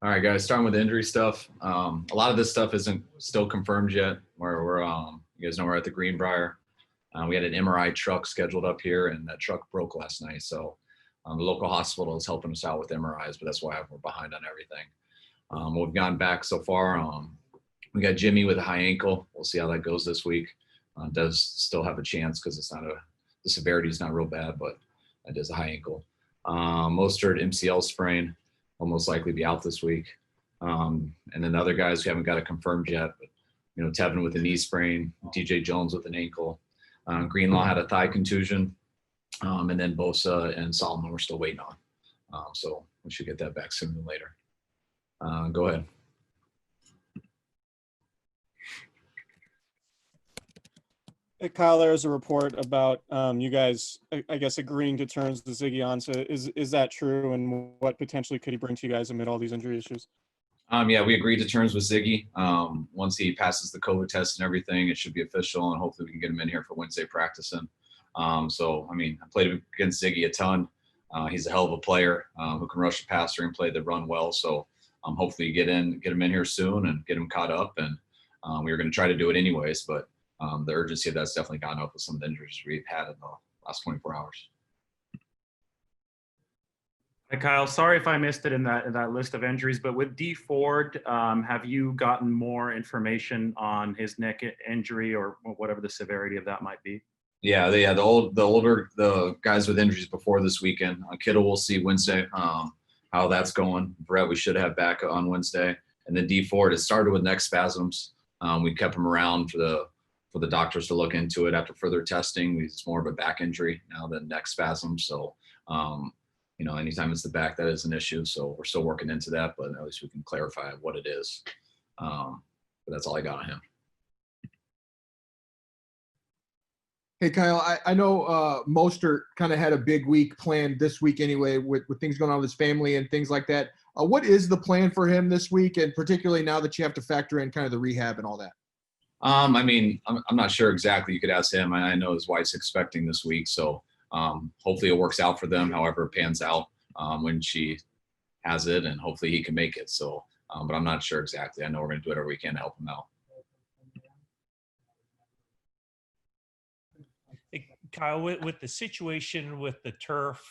All right, guys, starting with the injury stuff. A lot of this stuff isn't still confirmed yet. You guys know we're at the Greenbrier. We had an MRI truck scheduled up here, and that truck broke last night. So the local hospital is helping us out with MRIs, but that's why we're behind on everything. We've gone back so far. We got Jimmy with a high ankle. We'll see how that goes this week. Does still have a chance because the severity is not real bad, but it is a high ankle. Mostert MCL sprain. Will most likely be out this week. And then the other guys we haven't got it confirmed yet, but Tevin with a knee sprain, DJ Jones with an ankle. Greenlaw had a thigh contusion, and then Bosa and Solomon we're still waiting on. So we should get that back sooner than later. Go ahead. Hey, Kyle, there's a report about you guys, I guess, agreeing to terms with Ziggy Ansah. Is that true? And what potentially could he bring to you guys amid all these injury issues? Yeah, we agreed to terms with Ziggy. Once he passes the COVID test and everything, it should be official, and hopefully we can get him in here for Wednesday practicing. I played against Ziggy a ton. He's a hell of a player who can rush the passer and play the run well. So hopefully you get him in here soon and get him caught up. And we were going to try to do it anyways, but the urgency of that's definitely gone up with some of the injuries we've had in the last 24 hours. Hi, Kyle. Sorry if I missed it in that list of injuries, but with D Ford, have you gotten more information on his neck injury or whatever the severity of that might be? Yeah, the guys with injuries before this weekend. Kittle we'll see Wednesday how that's going. Brett we should have back on Wednesday, and then D Ford it started with neck spasms. We kept him around for the doctors to look into it after further testing. It's more of a back injury now than neck spasm. So, anytime it's the back, that is an issue. So we're still working into that, but at least we can clarify what it is. But that's all I got on him. Hey, Kyle, I know Mostert kind of had a big week planned this week anyway with things going on with his family and things like that. What is the plan for him this week, and particularly now that you have to factor in kind of the rehab and all that? I'm not sure exactly. You could ask him. I know his wife's expecting this week, so hopefully it works out for them. However it pans out when she has it, and hopefully he can make it. So, but I'm not sure exactly. I know we're going to do whatever we can to help him out. Hey, Kyle, with the situation with the turf,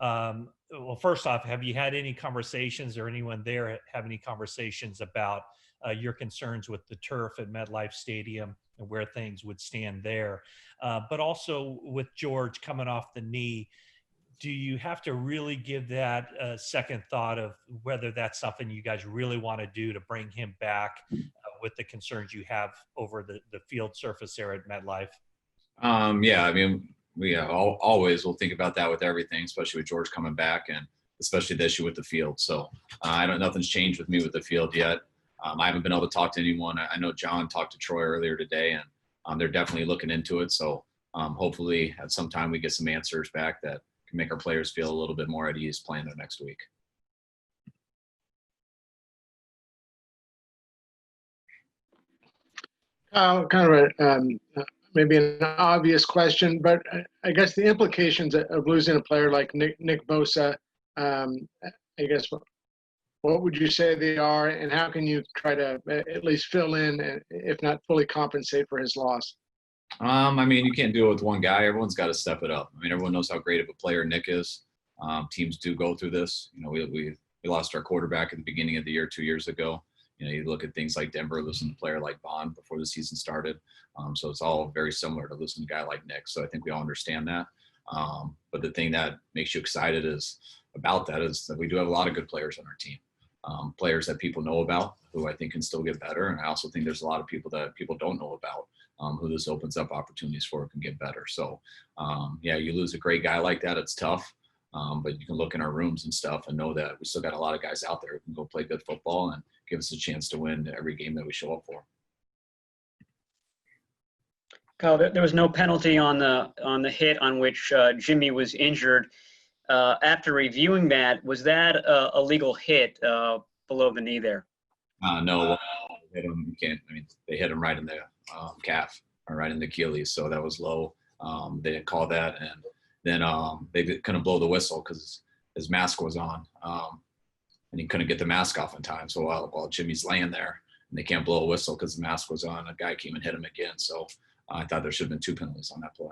well, first off, have you had any conversations or anyone there have any conversations about your concerns with the turf at MetLife Stadium and where things would stand there? But also with George coming off the knee, do you have to really give that a second thought of whether that's something you guys really want to do to bring him back with the concerns you have over the field surface there at MetLife? We always will think about that with everything, especially with George coming back and especially the issue with the field. So nothing's changed with me with the field yet. I haven't been able to talk to anyone. I know John talked to Troy earlier today, and they're definitely looking into it. So hopefully at some time we get some answers back that can make our players feel a little bit more at ease playing there next week. Kind of maybe an obvious question, but I guess the implications of losing a player like Nick Bosa, I guess, what would you say they are, and how can you try to at least fill in, if not fully compensate for his loss? You can't do it with one guy. Everyone's got to step it up. Everyone knows how great of a player Nick is. Teams do go through this. We lost our quarterback at the beginning of the year 2 years ago. You look at things like Denver losing a player like Bond before the season started. So it's all very similar to losing a guy like Nick. So I think we all understand that. But the thing that makes you excited is that we do have a lot of good players on our team. Players that people know about who I think can still get better. And I also think there's a lot of people that people don't know about who this opens up opportunities for can get better. So, you lose a great guy like that. It's tough. But you can look in our rooms and stuff and know that we still got a lot of guys out there who can go play good football and give us a chance to win every game that we show up for. Kyle, there was no penalty on the hit on which Jimmy was injured. After reviewing that, was that a legal hit below the knee there? No, hit him. You can't. They hit him right in the calf or right in the Achilles, so that was low. They didn't call that, and then they couldn't blow the whistle because his mask was on. and he couldn't get the mask off in time. So while Jimmy's laying there and they can't blow a whistle because the mask was on, a guy came and hit him again. So I thought there should have been 2 penalties on that play.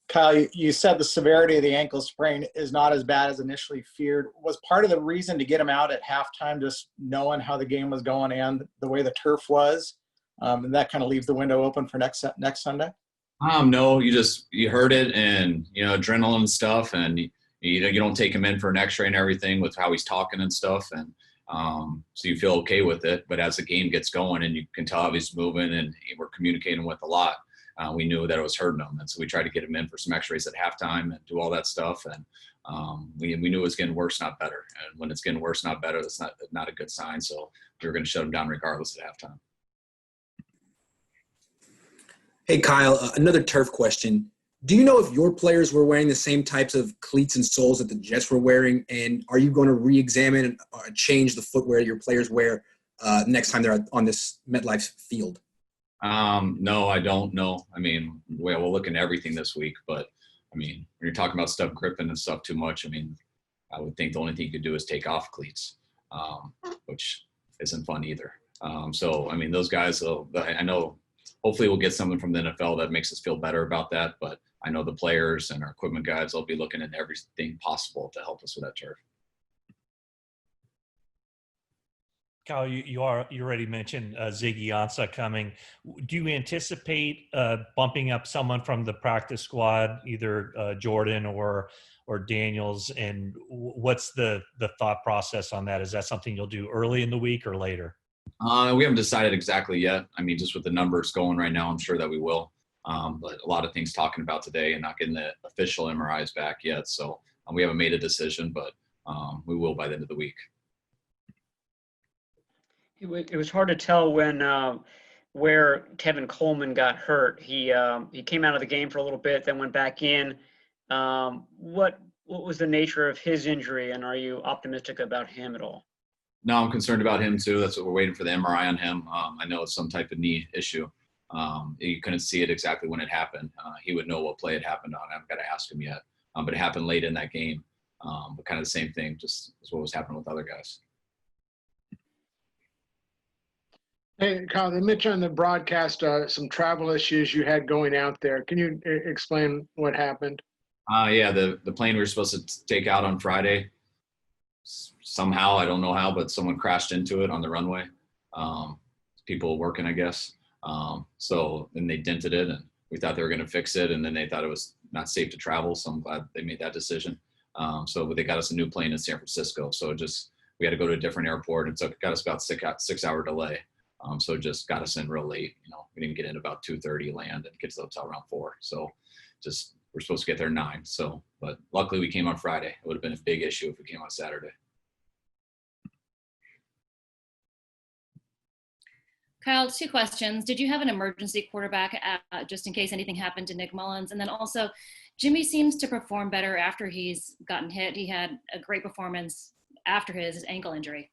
Kyle, you said the severity of the ankle sprain is not as bad as initially feared. Was part of the reason to get him out at halftime just knowing how the game was going and the way the turf was? And that kind of leaves the window open for next Sunday? No, you heard it, and adrenaline and stuff, and you don't take him in for an X-ray and everything with how he's talking and stuff, and so you feel okay with it. But as the game gets going, and you can tell how he's moving, and we're communicating with a lot, we knew that it was hurting him, and so we tried to get him in for some X-rays at halftime and do all that stuff, and we knew it was getting worse, not better. And when it's getting worse, not better, that's not a good sign. So we were going to shut him down regardless at halftime. Hey, Kyle, another turf question. Do you know if your players were wearing the same types of cleats and soles that the Jets were wearing? And are you going to re-examine and change the footwear your players wear next time they're on this MetLife field? No, I don't know. I mean, we'll look into everything this week. But, I mean, when you're talking about stuff gripping and stuff too much, I mean, I would think the only thing you could do is take off cleats, which isn't fun either. So, I mean, those guys, I know – hopefully we'll get something from the NFL that makes us feel better about that. But I know the players and our equipment guys will be looking at everything possible to help us with that turf. Kyle, you already mentioned Ziggy Ansah coming. Do you anticipate bumping up someone from the practice squad, either Jordan or Daniels? And what's the thought process on that? Is that something you'll do early in the week or later? We haven't decided exactly yet. I mean, just with the numbers going right now, I'm sure that we will. But a lot of things talking about today and not getting the official MRIs back yet. So we haven't made a decision, but we will by the end of the week. It was hard to tell when where Tevin Coleman got hurt. He came out of the game for a little bit, then went back in. What was the nature of his injury, and are you optimistic about him at all? No, I'm concerned about him too. That's what we're waiting for, the MRI on him. I know it's some type of knee issue. You couldn't see it exactly when it happened. He would know what play it happened on. I haven't got to ask him yet. But it happened late in that game. But kind of the same thing, just as what was happening with other guys. Hey, Kyle, they mentioned on the broadcast some travel issues you had going out there. Can you explain what happened? Yeah, the plane we were supposed to take out on Friday, somehow, I don't know how, but someone crashed into it on the runway. People working, I guess. So then they dented it, and we thought they were going to fix it, and then they thought it was not safe to travel. So I'm glad they made that decision. So they got us a new plane in San Francisco. So we had to go to a different airport, and so it got us about 6-hour delay. So it just got us in real late. We didn't get in about 2:30, land, and get to the hotel around 4. So we're supposed to get there 9. So, but luckily we came on Friday. It would have been a big issue if we came on Saturday. Kyle, 2 questions. Did you have an emergency quarterback just in case anything happened to Nick Mullins? And then also, Jimmy seems to perform better after he's gotten hit. He had a great performance after his ankle injury.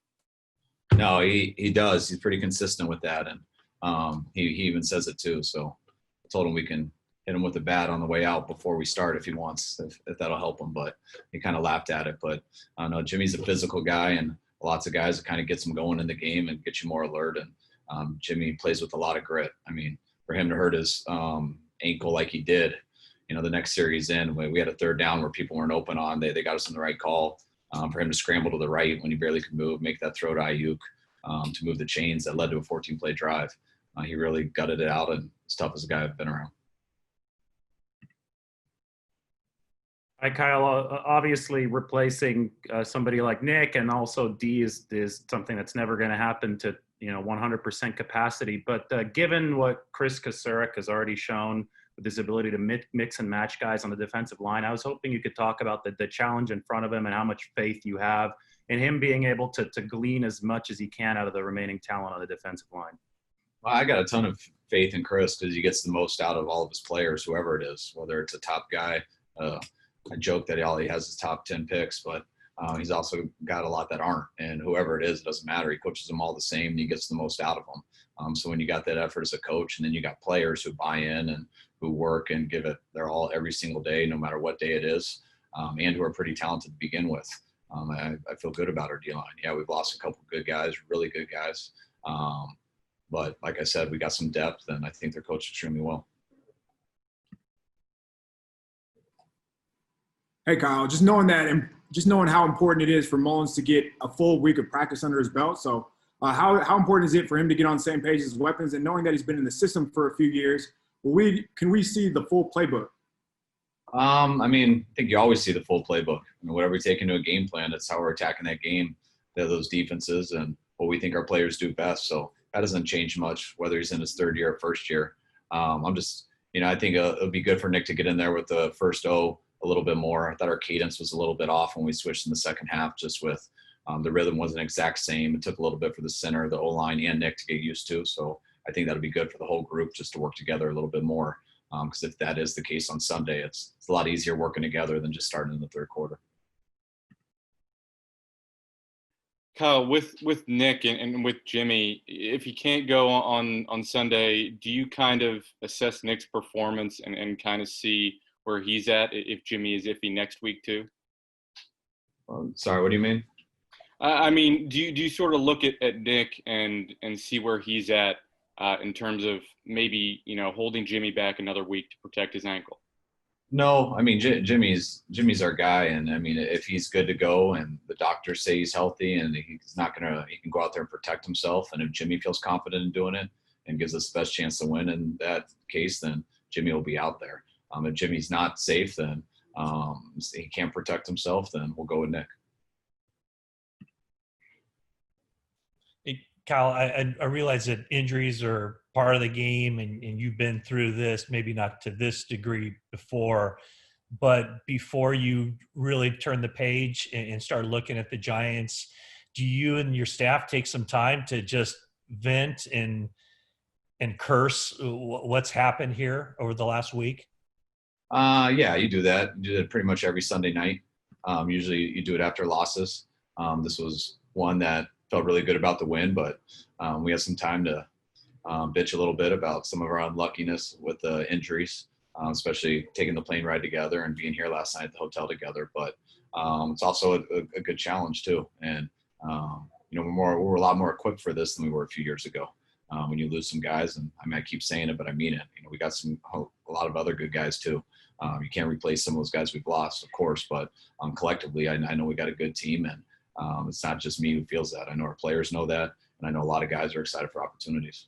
No, he does. He's pretty consistent with that. And he even says it too. So I told him we can hit him with a bat on the way out before we start if he wants, if that'll help him. But he kind of laughed at it. But I don't know, Jimmy's a physical guy, and lots of guys, it kind of gets him going in the game and get you more alert. And Jimmy plays with a lot of grit. I mean, for him to hurt his ankle like he did, the next series in, we had a 3rd down where people weren't open on. They got us in the right call. For him to scramble to the right when he barely could move, make that throw to Ayuk to move the chains that led to a 14-play drive. He really gutted it out, and as tough as a guy I've been around. Hi, Kyle. Obviously, replacing somebody like Nick and also D is something that's never going to happen to 100% capacity. But given what Chris Kasurek has already shown with his ability to mix and match guys on the defensive line, I was hoping you could talk about the challenge in front of him and how much faith you have in him being able to glean as much as he can out of the remaining talent on the defensive line. Well, I got a ton of faith in Chris because he gets the most out of all of his players, whoever it is, whether it's a top guy. I joke that all he has is top 10 picks, but he's also got a lot that aren't. And whoever it is, it doesn't matter. He coaches them all the same, and he gets the most out of them. So when you got that effort as a coach, and then you got players who buy in and who work and give it their all every single day, no matter what day it is, and who are pretty talented to begin with. I feel good about our D-line. Yeah, we've lost a couple good guys, really good guys. But like I said, we got some depth, and I think they're coached extremely well. Hey, Kyle, just knowing that and just knowing how important it is for Mullins to get a full week of practice under his belt. So how important is it for him to get on the same page as weapons, and knowing that he's been in the system for a few years, can we see the full playbook? I mean, I think you always see the full playbook. I mean, whatever we take into a game plan, that's how we're attacking that game, those defenses, and what we think our players do best. So that doesn't change much, whether he's in his third year or first year. I'm just, I think it'll be good for Nick to get in there with the first O a little bit more. I thought our cadence was a little bit off when we switched in the second half, just with the rhythm wasn't exact same. It took a little bit for the center, the O-line, and Nick to get used to. So I think that'll be good for the whole group just to work together a little bit more. Because if that is the case on Sunday, it's a lot easier working together than just starting in the third quarter. Kyle, with Nick and with Jimmy, if he can't go on Sunday, do you kind of assess Nick's performance and kind of see where he's at if Jimmy is iffy next week too? Sorry, what do you mean? I mean, do you sort of look at Nick and see where he's at in terms of maybe, holding Jimmy back another week to protect his ankle? No, I mean, Jimmy's our guy. And I mean, if he's good to go and the doctors say he's healthy and he can go out there and protect himself. And if Jimmy feels confident in doing it and gives us the best chance to win in that case, then Jimmy will be out there. If Jimmy's not safe, then he can't protect himself, then we'll go with Nick. Kyle, I realize that injuries are part of the game, and you've been through this, maybe not to this degree before, but before you really turn the page and start looking at the Giants, do you and your staff take some time to just vent and curse what's happened here over the last week? Yeah, you do that. You do that pretty much every Sunday night. Usually you do it after losses. This was one that felt really good about the win, but we had some time to bitch a little bit about some of our unluckiness with the injuries, especially taking the plane ride together and being here last night at the hotel together. But it's also a good challenge too. And, we're a lot more equipped for this than we were a few years ago. When you lose some guys, and I mean, I keep saying it, but I mean it. We got a lot of other good guys too. You can't replace some of those guys we've lost, of course, but collectively, I know we got a good team, and it's not just me who feels that. I know our players know that, and I know a lot of guys are excited for opportunities.